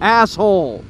asshole.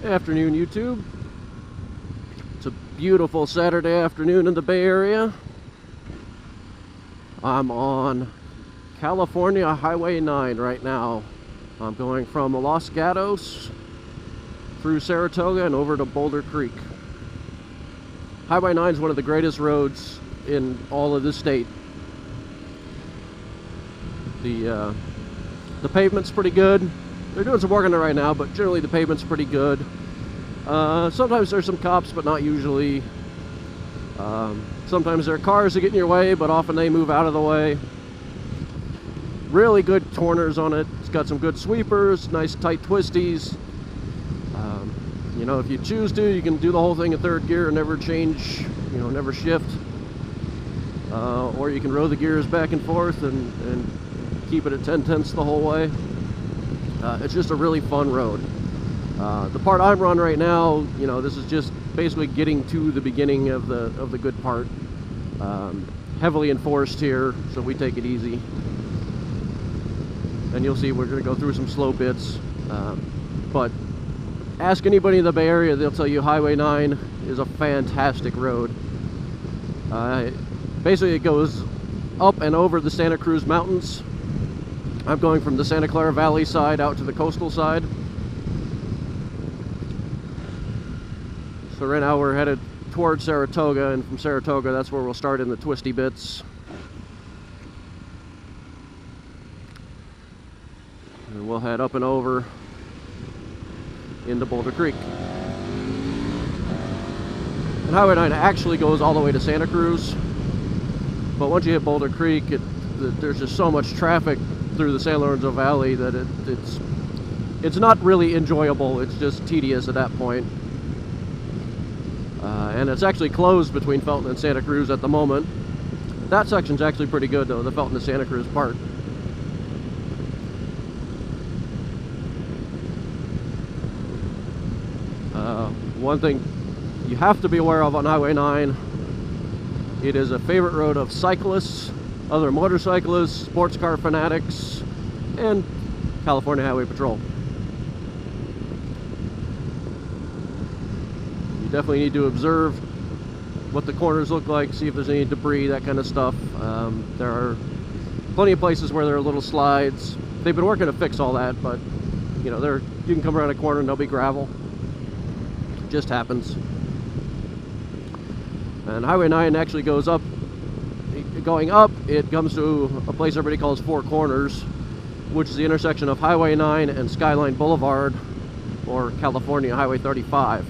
Afternoon, YouTube. It's a beautiful Saturday afternoon in the Bay Area. I'm on California Highway 9 right now. I'm going from Los Gatos through Saratoga and over to Boulder Creek. Highway 9 is one of the greatest roads in all of the state. The pavement's pretty good. They're doing some work on it right now, but generally the pavement's pretty good. Sometimes there's some cops, but not usually. Sometimes there are cars that get in your way, but often they move out of the way. Really good corners on it. It's got some good sweepers, nice tight twisties. You know, if you choose to, you can do the whole thing in third gear and never change, you know, never shift. Or you can row the gears back and forth and keep it at 10/10 the whole way. It's just a really fun road. The part I'm on right now, you know, this is just basically getting to the beginning of the good part. Heavily enforced here, so we take it easy. And you'll see we're going to go through some slow bits. But ask anybody in the Bay Area, they'll tell you Highway 9 is a fantastic road. Basically, it goes up and over the Santa Cruz Mountains. I'm going from the Santa Clara Valley side out to the coastal side. So right now we're headed towards Saratoga, and from Saratoga that's where we'll start in the twisty bits. And we'll head up and over into Boulder Creek. And Highway 9 actually goes all the way to Santa Cruz, but once you hit Boulder Creek, there's just so much traffic through the San Lorenzo Valley that it's not really enjoyable. It's just tedious at that point. And it's actually closed between Felton and Santa Cruz at the moment. That section's actually pretty good though, the Felton to Santa Cruz part. One thing you have to be aware of on Highway 9, it is a favorite road of cyclists, other motorcyclists, sports car fanatics, and California Highway Patrol. You definitely need to observe what the corners look like, see if there's any debris, that kind of stuff. There are plenty of places where there are little slides. They've been working to fix all that, but you know, you can come around a corner and there'll be gravel. It just happens. And Highway 9 actually goes up. Going up, it comes to a place everybody calls Four Corners, which is the intersection of Highway 9 and Skyline Boulevard, or California Highway 35.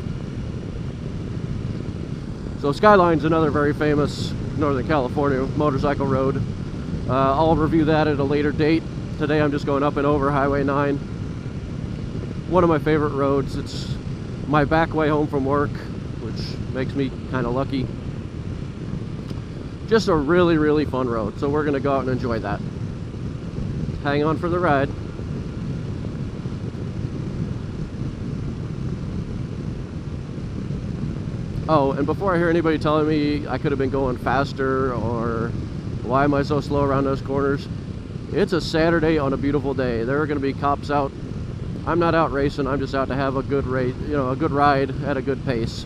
So Skyline's another very famous Northern California motorcycle road. I'll review that at a later date. Today I'm just going up and over Highway 9. One of my favorite roads. It's my back way home from work, which makes me kind of lucky. Just a really, really fun road. So we're going to go out and enjoy that. Hang on for the ride. Oh, and before I hear anybody telling me I could have been going faster or why am I so slow around those corners, it's a Saturday on a beautiful day. There are going to be cops out. I'm not out racing. I'm just out to have a good race, you know, a good ride at a good pace.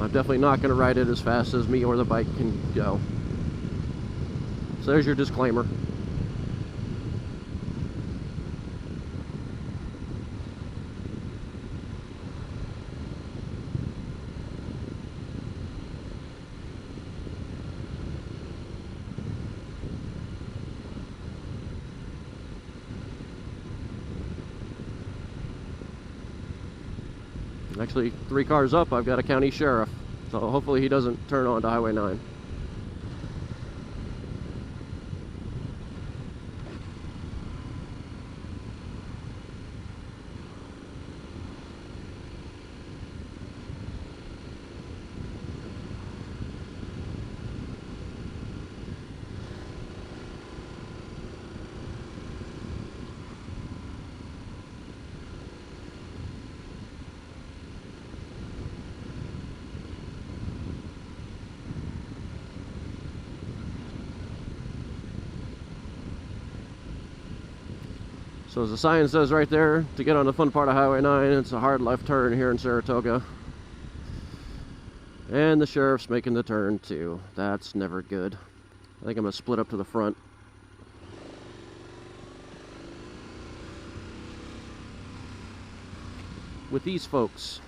I'm definitely not going to ride it as fast as me or the bike can go. So there's your disclaimer. Actually, 3 cars up, I've got a county sheriff. So hopefully he doesn't turn onto Highway 9. So as the sign says right there, to get on the fun part of Highway 9, it's a hard left turn here in Saratoga. And the sheriff's making the turn too. That's never good. I think I'm going to split up to the front. With these folks.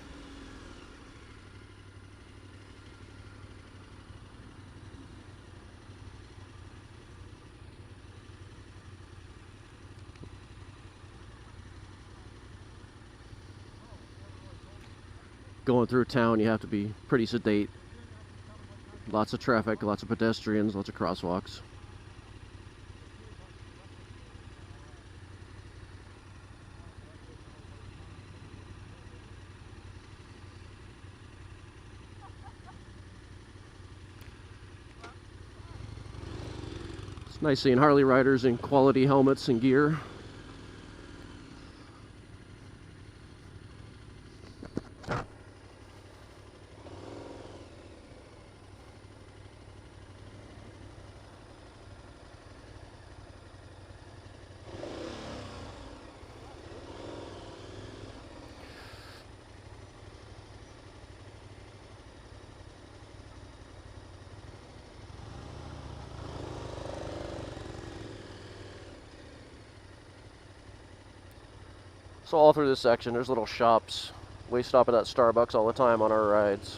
Going through town, you have to be pretty sedate. Lots of traffic, lots of pedestrians, lots of crosswalks. It's nice seeing Harley riders in quality helmets and gear. So all through this section, there's little shops. We stop at that Starbucks all the time on our rides.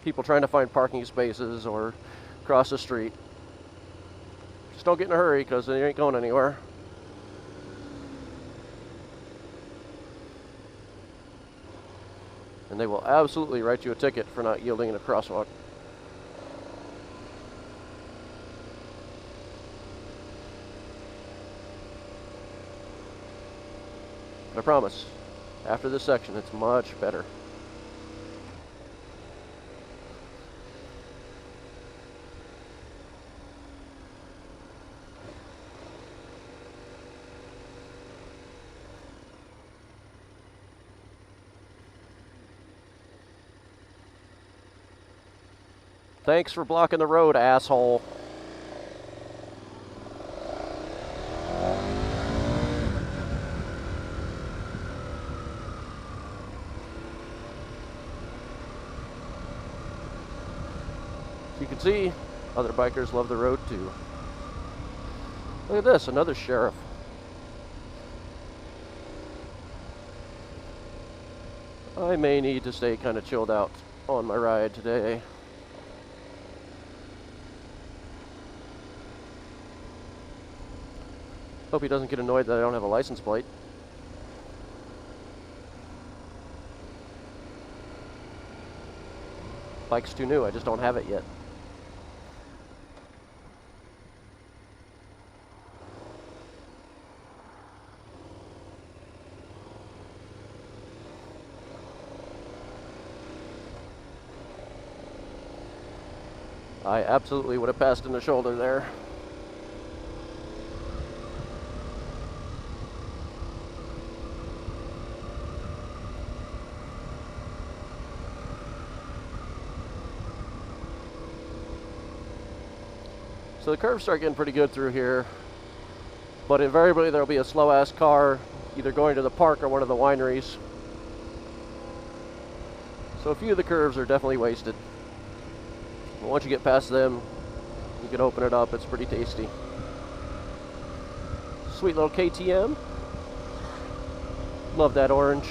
People trying to find parking spaces or cross the street. Just don't get in a hurry because they ain't going anywhere. And they will absolutely write you a ticket for not yielding in a crosswalk. I promise, after this section, it's much better. Thanks for blocking the road, asshole. You can see other bikers love the road too. Look at this, another sheriff. I may need to stay kind of chilled out on my ride today. Hope he doesn't get annoyed that I don't have a license plate. Bike's too new, I just don't have it yet. I absolutely would have passed in the shoulder there. So the curves start getting pretty good through here, but invariably there'll be a slow-ass car either going to the park or one of the wineries. So a few of the curves are definitely wasted. But once you get past them, you can open it up. It's pretty tasty. Sweet little KTM. Love that orange.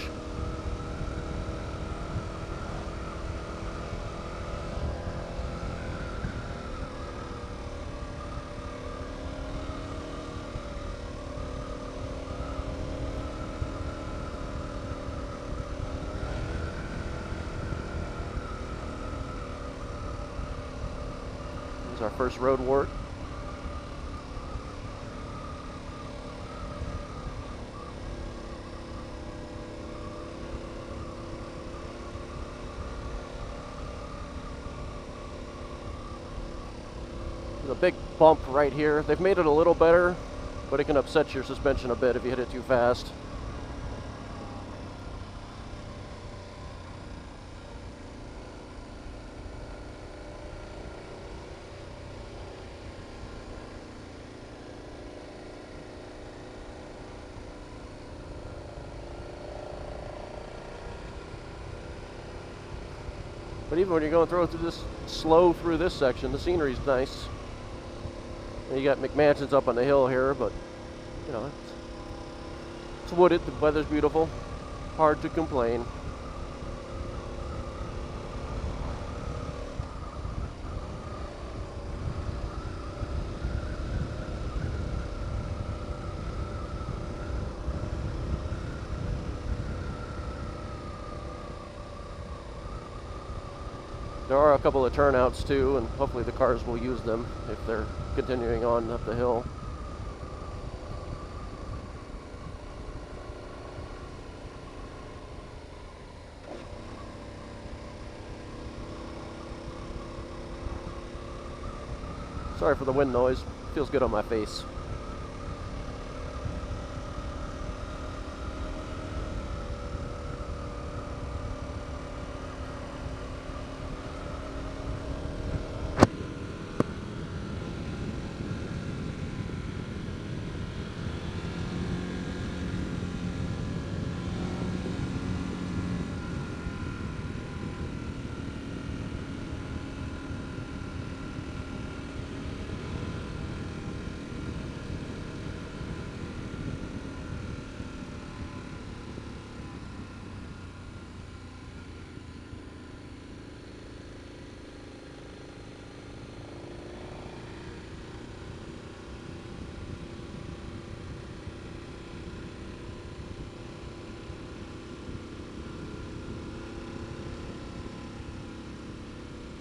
our first road wart. There's a big bump right here. They've made it a little better, but it can upset your suspension a bit if you hit it too fast. But even when you're going through this slow through this section, the scenery's nice. And you got McMansions up on the hill here, but you know, it's wooded, the weather's beautiful, hard to complain. There are a couple of turnouts too, and hopefully the cars will use them if they're continuing on up the hill. Sorry for the wind noise, feels good on my face.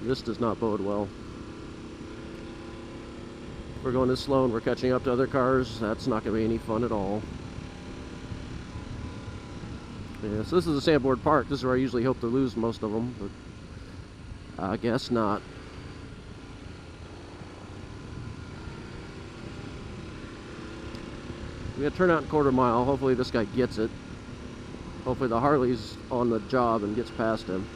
This does not bode well. If we're going this slow and we're catching up to other cars, that's not going to be any fun at all. Yeah, so this is a sandboard park. This is where I usually hope to lose most of them, but I guess not. We got to turn out in quarter mile. Hopefully this guy gets it. Hopefully the Harley's on the job and gets past him.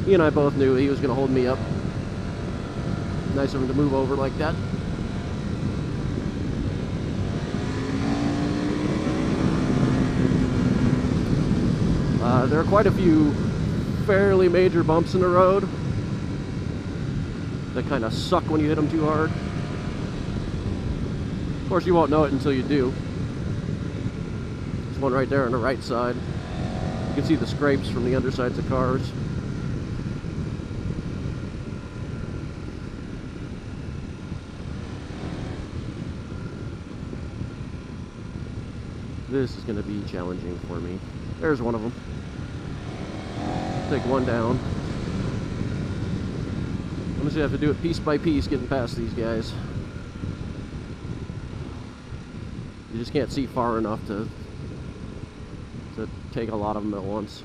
He and I both knew he was going to hold me up. Nice of him to move over like that. There are quite a few fairly major bumps in the road that kind of suck when you hit them too hard. Of course, you won't know it until you do. There's one right there on the right side. You can see the scrapes from the undersides of cars. This is going to be challenging for me. There's one of them. Take one down. I'm just going to have to do it piece by piece getting past these guys. You just can't see far enough to take a lot of them at once.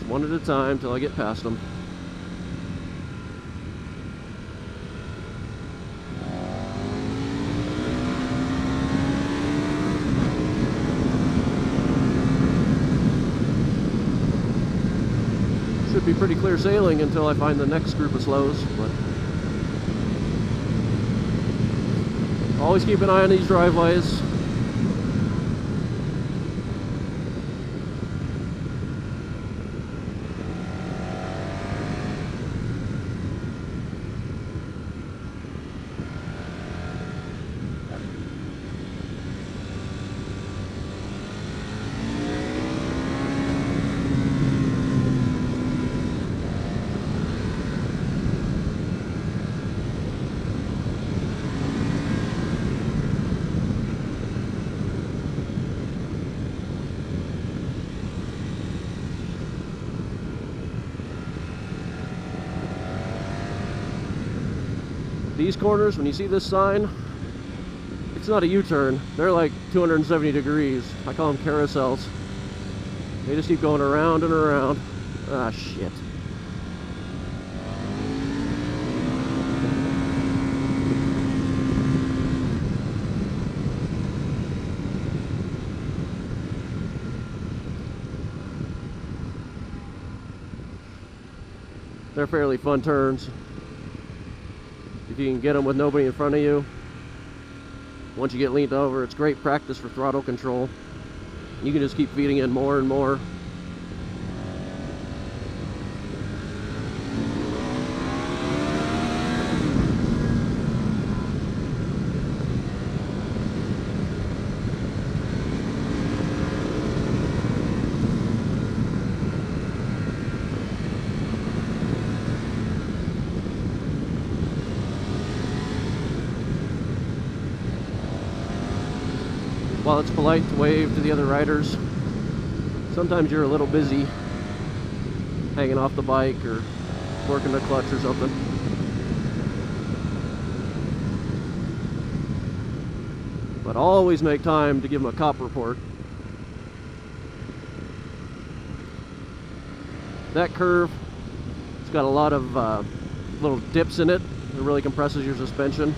One at a time till I get past them. Should be pretty clear sailing until I find the next group of slows, but always keep an eye on these driveways. these corners, when you see this sign, it's not a U-turn. They're like 270 degrees. I call them carousels. They just keep going around and around. Ah, shit. They're fairly fun turns. If you can get them with nobody in front of you. Once you get leaned over, it's great practice for throttle control. You can just keep feeding in more and more. While it's polite to wave to the other riders, sometimes you're a little busy hanging off the bike or working the clutch or something. But always make time to give them a cop report. That curve, it's got a lot of little dips in it. It really compresses your suspension.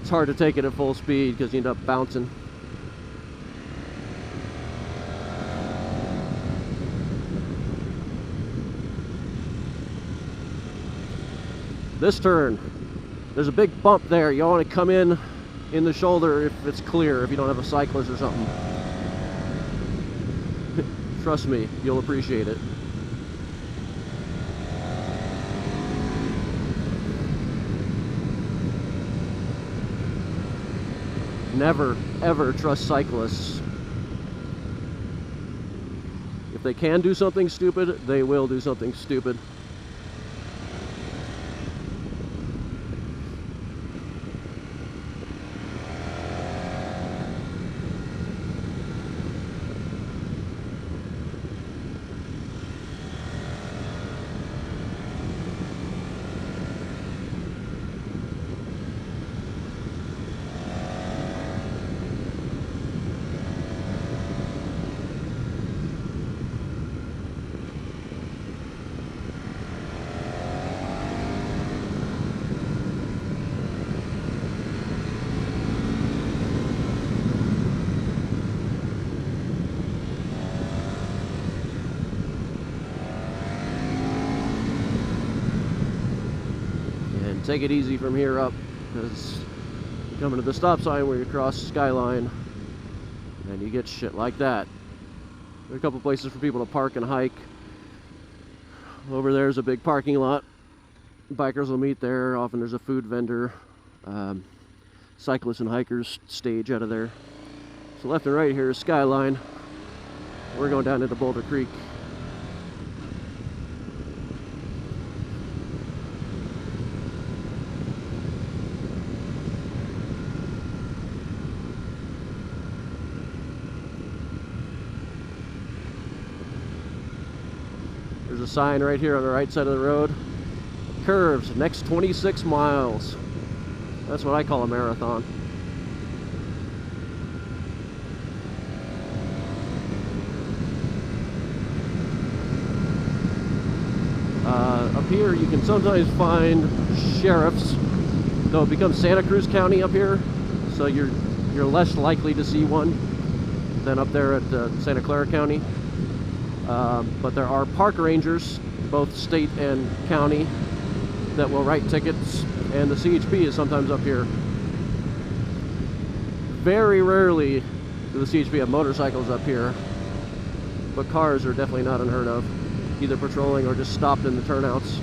It's hard to take it at full speed because you end up bouncing. This turn, there's a big bump there. You want to come in the shoulder if it's clear, if you don't have a cyclist or something. Trust me, you'll appreciate it. Never, ever trust cyclists. If they can do something stupid, they will do something stupid. Take it easy from here up, because you come into the stop sign where you cross the skyline and you get shit like that. There are a couple places for people to park and hike. Over there's a big parking lot. Bikers will meet there. Often there's a food vendor. Cyclists and hikers stage out of there. So left and right here is skyline. We're going down into Boulder Creek. There's a sign right here on the right side of the road. Curves, next 26 miles. That's what I call a marathon. Up here you can sometimes find sheriffs, though it becomes Santa Cruz County up here, so you're less likely to see one than up there at Santa Clara County. But there are park rangers, both state and county, that will write tickets, and the CHP is sometimes up here. Very rarely do the CHP have motorcycles up here, but cars are definitely not unheard of, either patrolling or just stopped in the turnouts.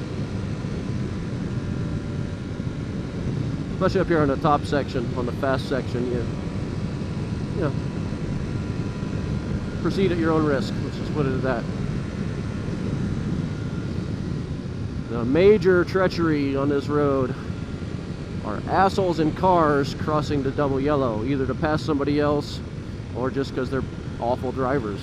Especially up here on the top section, on the fast section, you know, proceed at your own risk. Let's just put it at that. The major treachery on this road are assholes in cars crossing the double yellow, either to pass somebody else or just because they're awful drivers.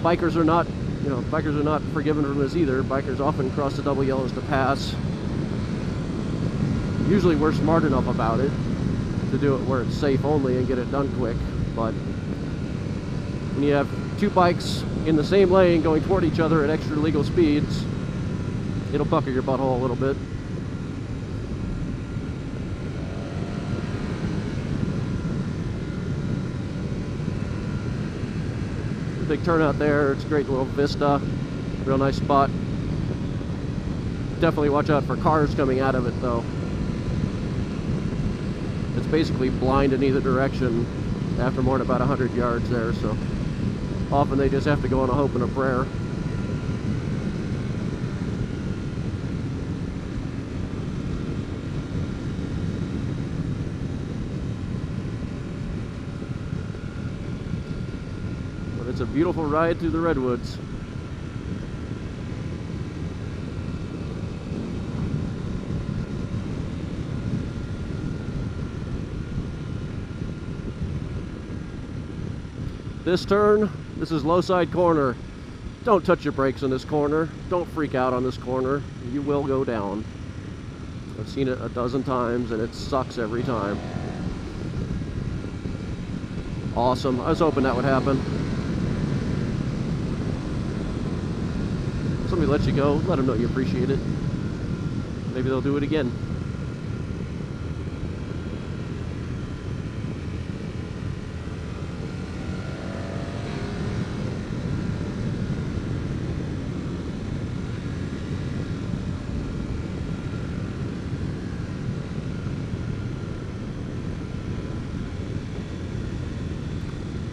Bikers are not you know, bikers are not forgiven from this either. Bikers often cross the double yellows to pass. Usually we're smart enough about it to do it where it's safe only and get it done quick, but when you have two bikes in the same lane going toward each other at extra legal speeds, it'll pucker your butthole a little bit. Big turnout there. It's a great little vista. Real nice spot. Definitely watch out for cars coming out of it though. It's basically blind in either direction after more than about 100 yards there, so often they just have to go on a hope and a prayer. But it's a beautiful ride through the redwoods. This turn, this is low side corner. Don't touch your brakes in this corner. Don't freak out on this corner. You will go down. I've seen it a dozen times and it sucks every time. Awesome. I was hoping that would happen. Somebody let you go. Let them know you appreciate it. Maybe they'll do it again.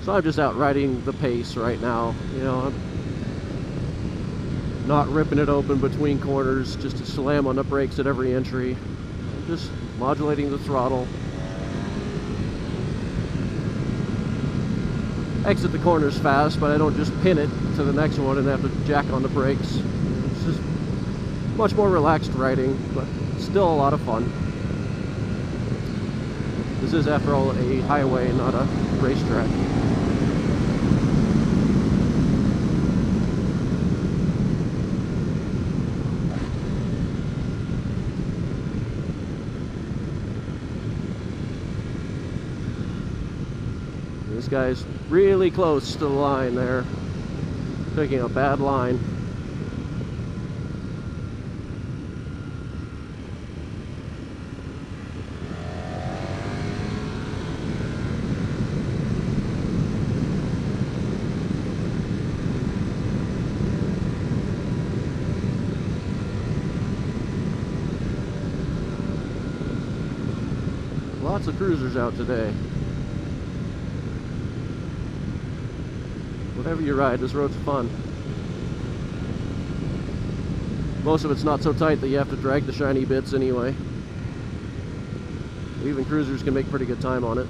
So I'm just out riding the pace right now. You know, I'm not ripping it open between corners just to slam on the brakes at every entry. I'm just modulating the throttle. Exit the corners fast, but I don't just pin it to the next one and have to jack on the brakes. It's just much more relaxed riding, but still a lot of fun. This is, after all, a highway, not a racetrack. This guy's really close to the line there, picking a bad line. Lots of cruisers out today. Whatever you ride, this road's fun. Most of it's not so tight that you have to drag the shiny bits anyway. Even cruisers can make pretty good time on it.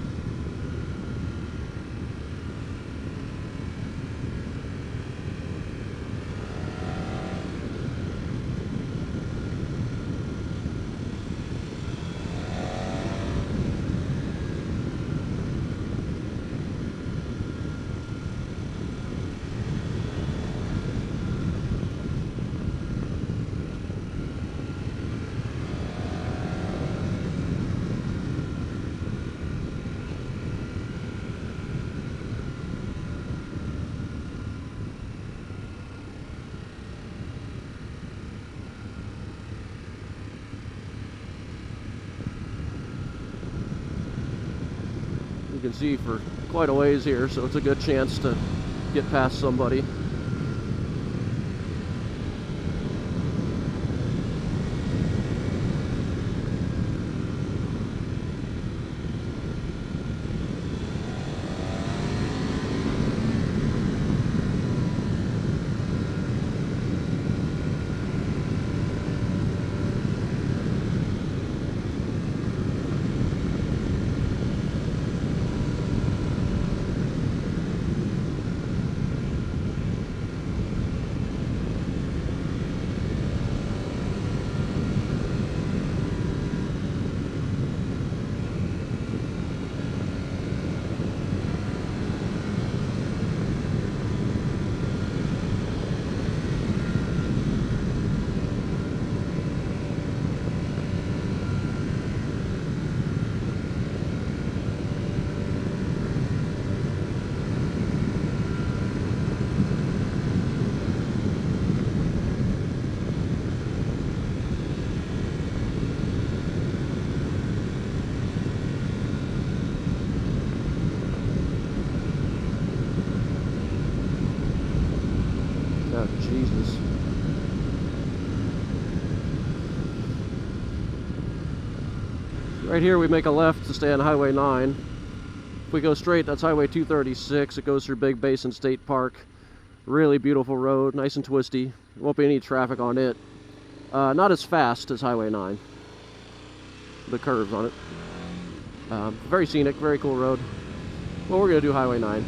You can see for quite a ways here, so it's a good chance to get past somebody. Oh, Jesus. Right here we make a left to stay on Highway 9. If we go straight, that's Highway 236. It goes through Big Basin State Park. Really beautiful road, nice and twisty. Won't be any traffic on it. Not as fast as Highway 9. The curves on it. Very scenic, very cool road. Well, we're going to do Highway 9.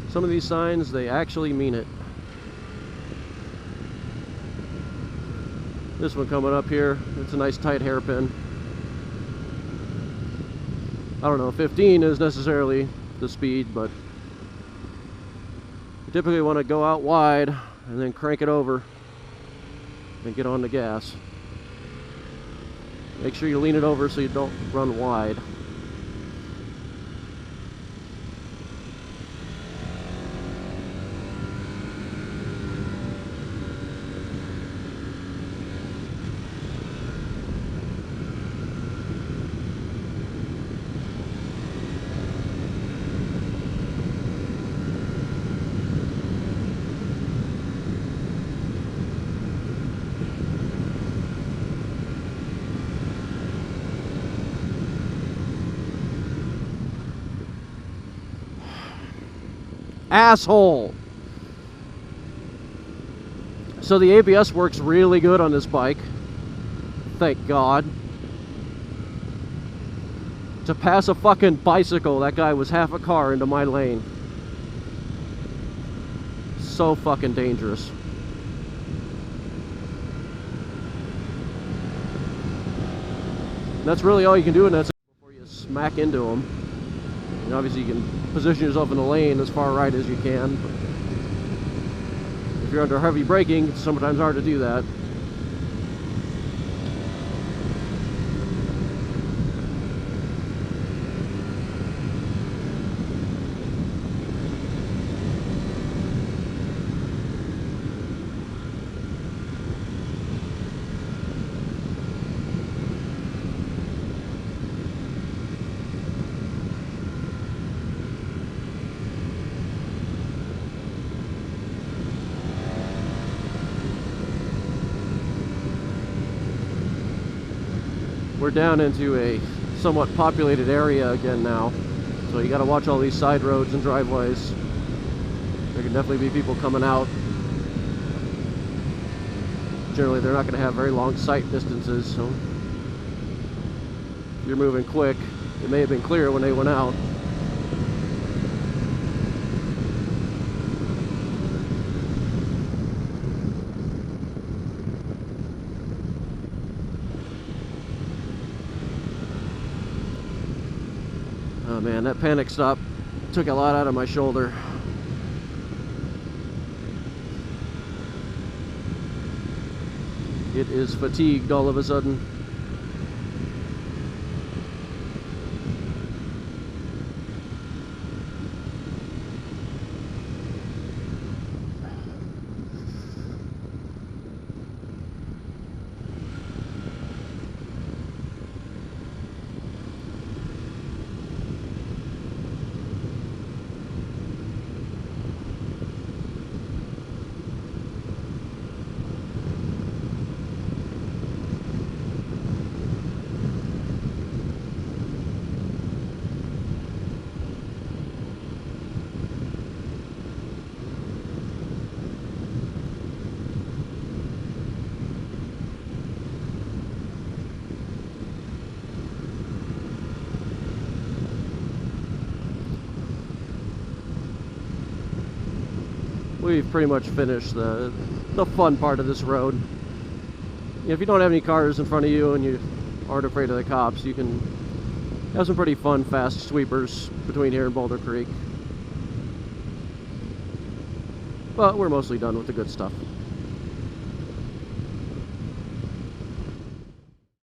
Some of these signs, they actually mean it. This one coming up here, it's a nice tight hairpin. I don't know, 15 is necessarily the speed, but you typically want to go out wide and then crank it over and get on the gas. Make sure you lean it over so you don't run wide. Asshole! So the ABS works really good on this bike. Thank God. To pass a fucking bicycle, that guy was half a car into my lane. So fucking dangerous. That's really all you can do in that before you smack into him. And obviously you can position yourself in the lane as far right as you can. But if you're under heavy braking, it's sometimes hard to do that. We're down into a somewhat populated area again now, so you got to watch all these side roads and driveways. There can definitely be people coming out. Generally, they're not going to have very long sight distances, so if you're moving quick, it may have been clear when they went out. Oh man, that panic stop took a lot out of my shoulder. It is fatigued all of a sudden. we've pretty much finished the fun part of this road. If you don't have any cars in front of you and you aren't afraid of the cops, you can have some pretty fun fast sweepers between here and Boulder Creek. But we're mostly done with the good stuff.